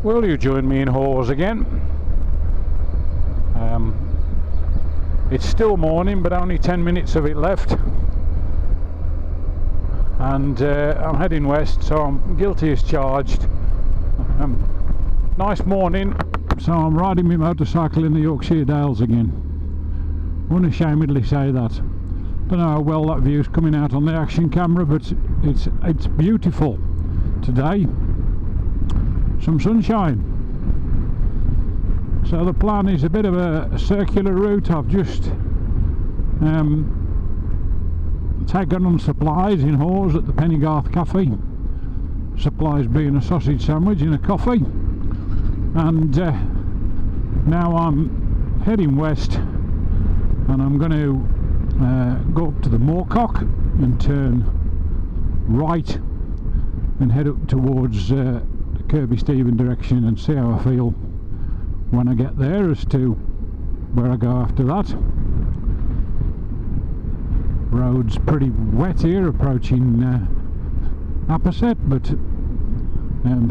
Will you join me in Hawes again? It's still morning, but only 10 minutes of it left, and I'm heading west, so I'm guilty as charged. Nice morning, so I'm riding my motorcycle in the Yorkshire Dales again. Unashamedly say that. Don't know how well that view's coming out on the action camera, but it's beautiful today. Some sunshine. So the plan is a bit of a circular route. I've just taken on supplies in Hawes at the Pennygarth Cafe. Supplies being a sausage sandwich and a coffee. And now I'm heading west, and I'm going to go up to the Moorcock and turn right and head up towards the Kirby Stephen direction and see how I feel when I get there as to where I go after that. Road's pretty wet here approaching Apposite, but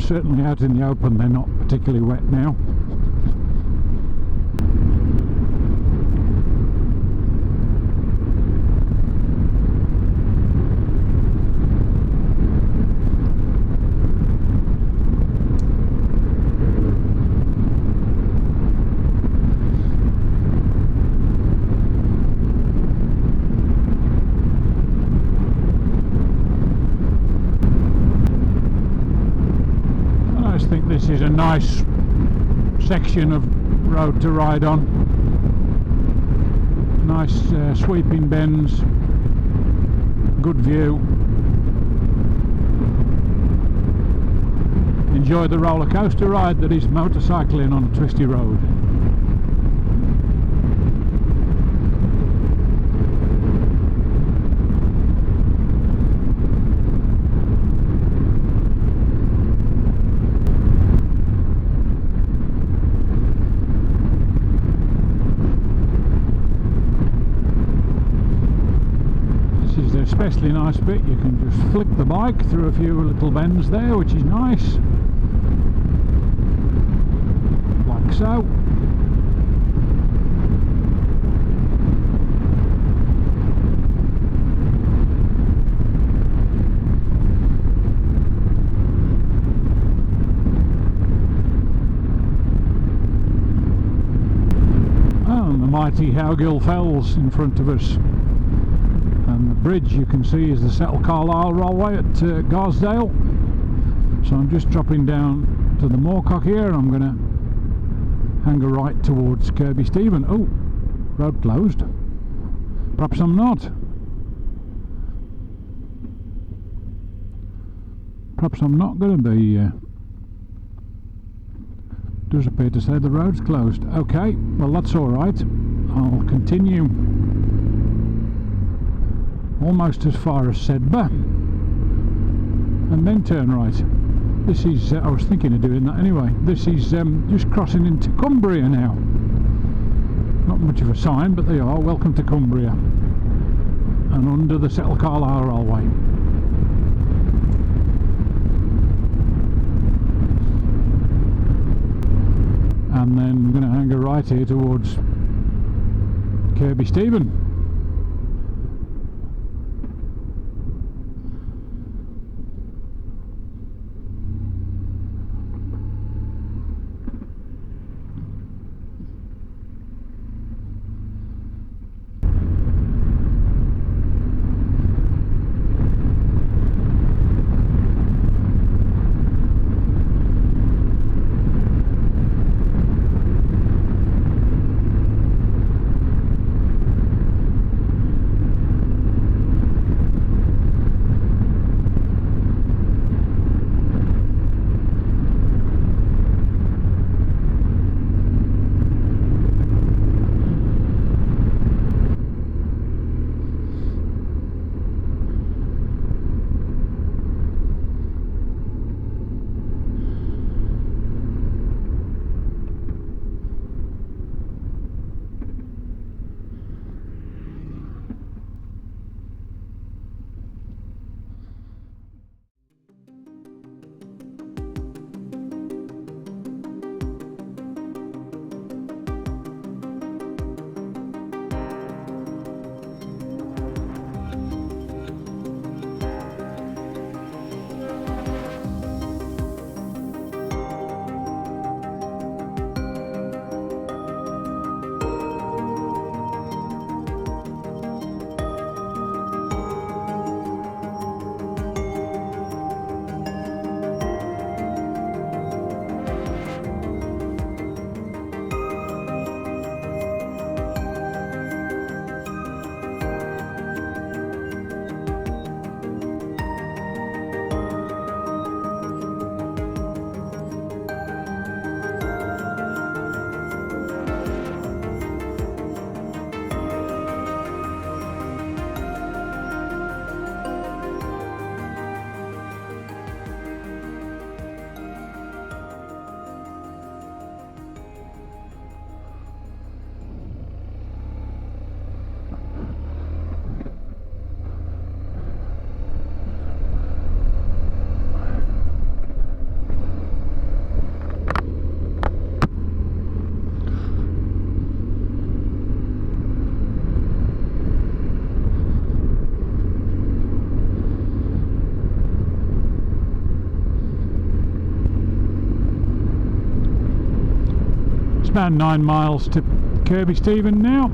certainly out in the open they're not particularly wet now. I think this is a nice section of road to ride on. Nice sweeping bends, good view. Enjoy the roller coaster ride that is motorcycling on a twisty road. Especially nice bit, you can just flick the bike through a few little bends there, which is nice, like so. And the mighty Howgills fells in front of us. And the bridge you can see is the Settle Carlisle Railway at Swaledale. So I'm just dropping down to the Moorcock here, and I'm going to hang a right towards Kirby Stephen. Oh, road closed. Perhaps I'm not. Perhaps I'm not going to be. Does appear to say the road's closed. Okay, well that's all right. I'll continue almost as far as Sedber and then turn right. This is I was thinking of doing that anyway. This is just crossing into Cumbria now. Not much of a sign, but they are. Welcome to Cumbria, and under the Settle Carlisle Railway. And then I'm going to hang a right here towards Kirby Stephen. about 9 miles to Kirby Stephen now,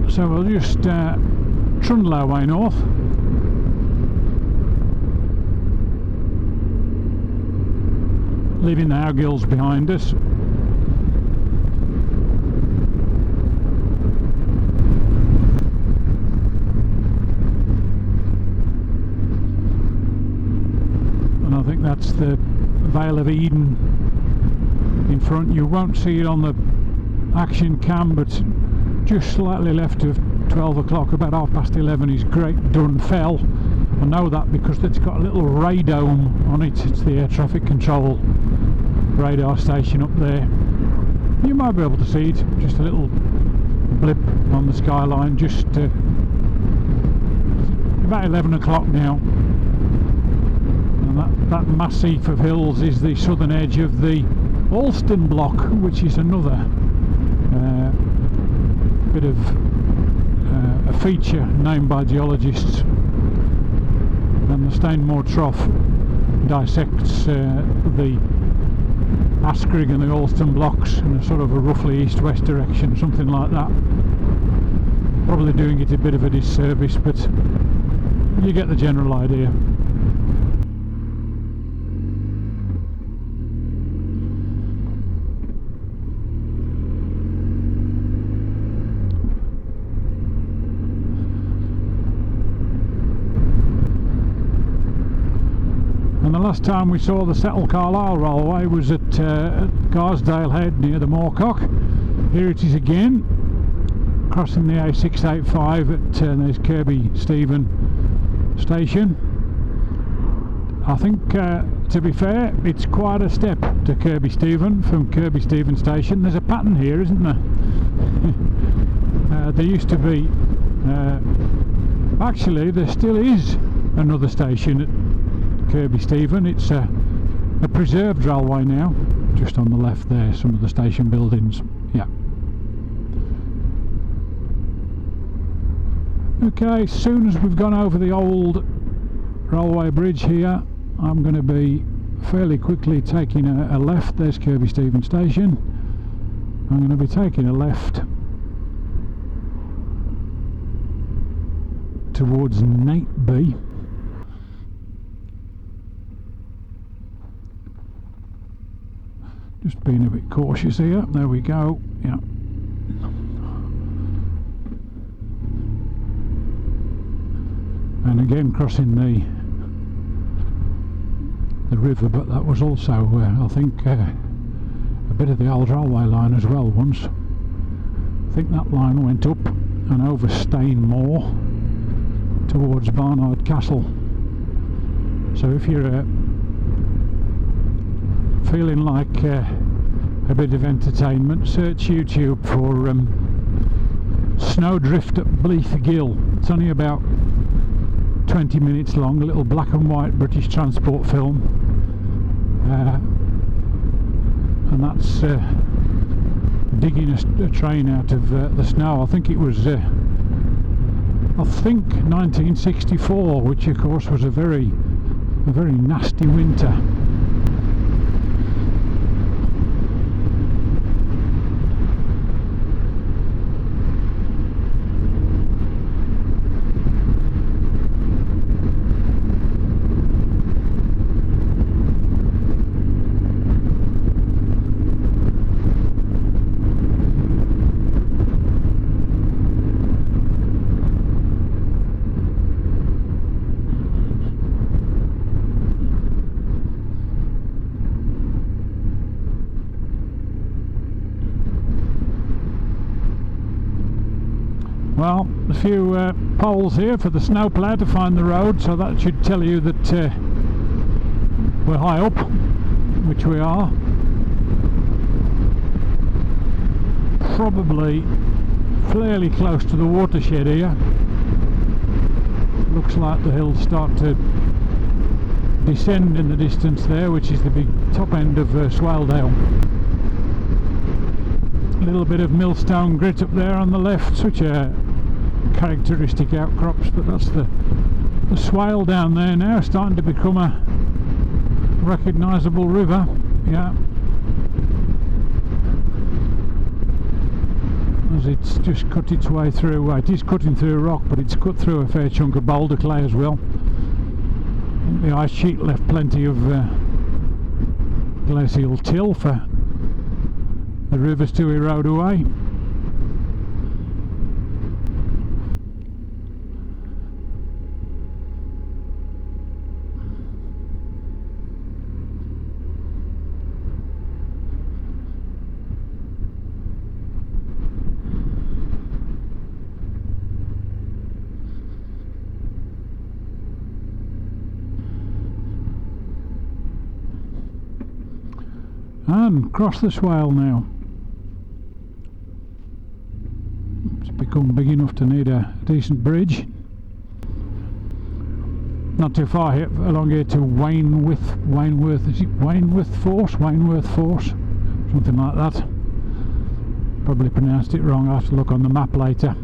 so we'll just trundle our way north. Leaving the Howgills behind us. And I think that's the Vale of Eden in front. You won't see it on the action cam, but just slightly left of 12 o'clock, about 11:30, is Great Dun Fell. I know that because it's got a little radome on it. It's the air traffic control radar station up there. You might be able to see it, just a little blip on the skyline. Just about 11 o'clock now, and that massif of hills is the southern edge of the Alston block, which is another bit of a feature named by geologists. And the Stainmore Trough dissects the Askrigg and the Alston blocks in a sort of a roughly east-west direction, something like that. Probably doing it a bit of a disservice, but you get the general idea. And the last time we saw the Settle Carlisle Railway was at Garsdale Head near the Moorcock. Here it is again, crossing the A685 at there's Kirby Stephen station. I think, to be fair, it's quite a step to Kirby Stephen from Kirby Stephen station. There's a pattern here, isn't there? There used to be, actually there still is another station at Kirby Stephen. It's a preserved railway now, just on the left there, some of the station buildings. Yeah. Okay, as soon as we've gone over the old railway bridge here, I'm going to be fairly quickly taking a left. There's Kirby Stephen station. I'm going to be taking a left towards Nateby. Just being a bit cautious here. There we go. Yeah. And again crossing the river, but that was also I think a bit of the old railway line as well once. I think that line went up and over Stainmore towards Barnard Castle. So if you're feeling like a bit of entertainment, search YouTube for Snowdrift at Bleath Gill. It's only about 20 minutes long, a little black and white British transport film, and that's digging a train out of the snow. I think it was 1964, which of course was a very nasty winter. Well, a few poles here for the snowplough to find the road, so that should tell you that we're high up, which we are. Probably fairly close to the watershed here. Looks like the hills start to descend in the distance there, which is the big top end of Swaledale. A little bit of millstone grit up there on the left, which are characteristic outcrops, but that's the swale down there now, starting to become a recognisable river. yeah, as it's just cut its way through. Well, it is cutting through rock, but it's cut through a fair chunk of boulder clay as well. And the ice sheet left plenty of glacial till for the rivers to erode away. And across the Swale now. It's become big enough to need a decent bridge. Not too far here, along here to Wainworth, is it Wainworth Force? Wainworth Force, something like that. Probably pronounced it wrong, I'll have to look on the map later.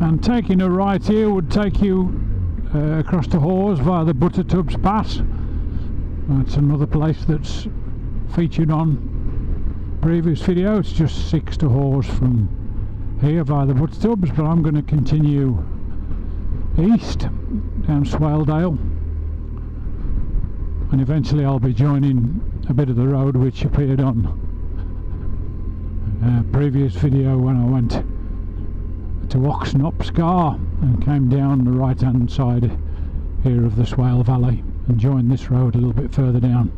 And taking a right here would take you across to Hawes via the Buttertubs Pass. That's another place that's featured on previous video. It's just 6 to Hawes from here via the Buttertubs, but I'm going to continue east down Swaledale, and eventually I'll be joining a bit of the road which appeared on a previous video when I went to Oxnopscar and came down the right hand side here of the Swale Valley and joined this road a little bit further down.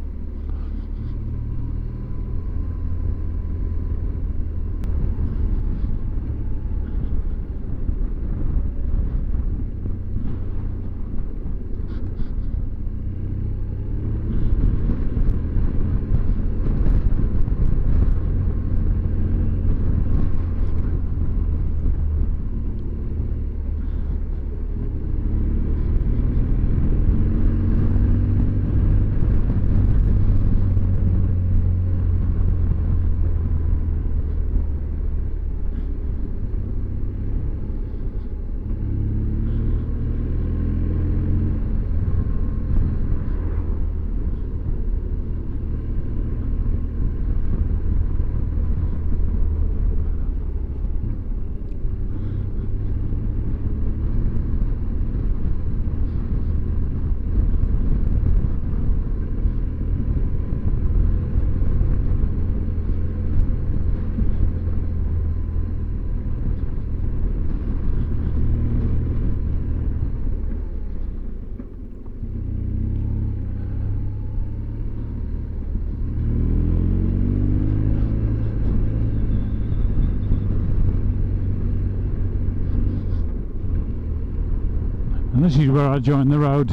And this is where I joined the road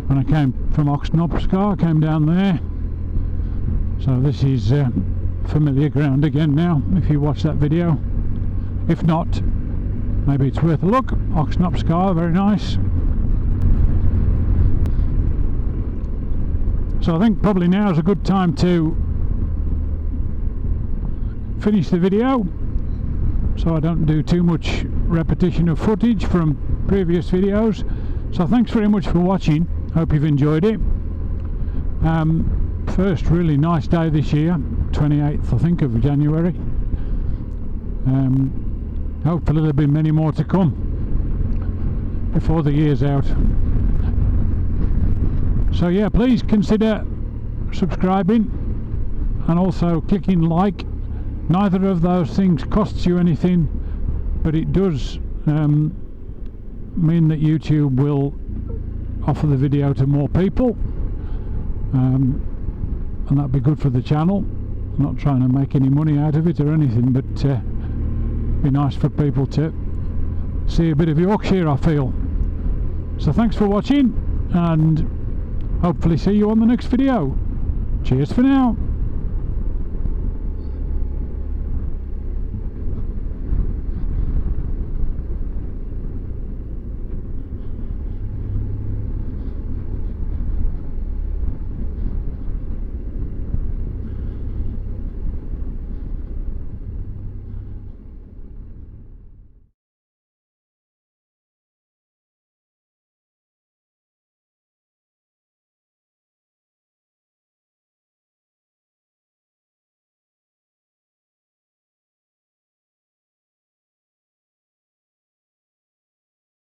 when I came from Oxnopscar. I came down there, so this is familiar ground again now if you watch that video. If not, maybe it's worth a look. Oxnopscar, very nice. So I think probably now is a good time to finish the video, so I don't do too much repetition of footage from previous videos. So thanks very much for watching, hope you've enjoyed it. First really nice day this year, 28th I think of January. Hopefully there'll be many more to come before the year's out. So yeah, please consider subscribing and also clicking like. Neither of those things costs you anything, but it does mean that YouTube will offer the video to more people, and that'd be good for the channel. I'm not trying to make any money out of it or anything, but be nice for people to see a bit of Yorkshire, I feel. So thanks for watching, and hopefully see you on the next video. Cheers for now.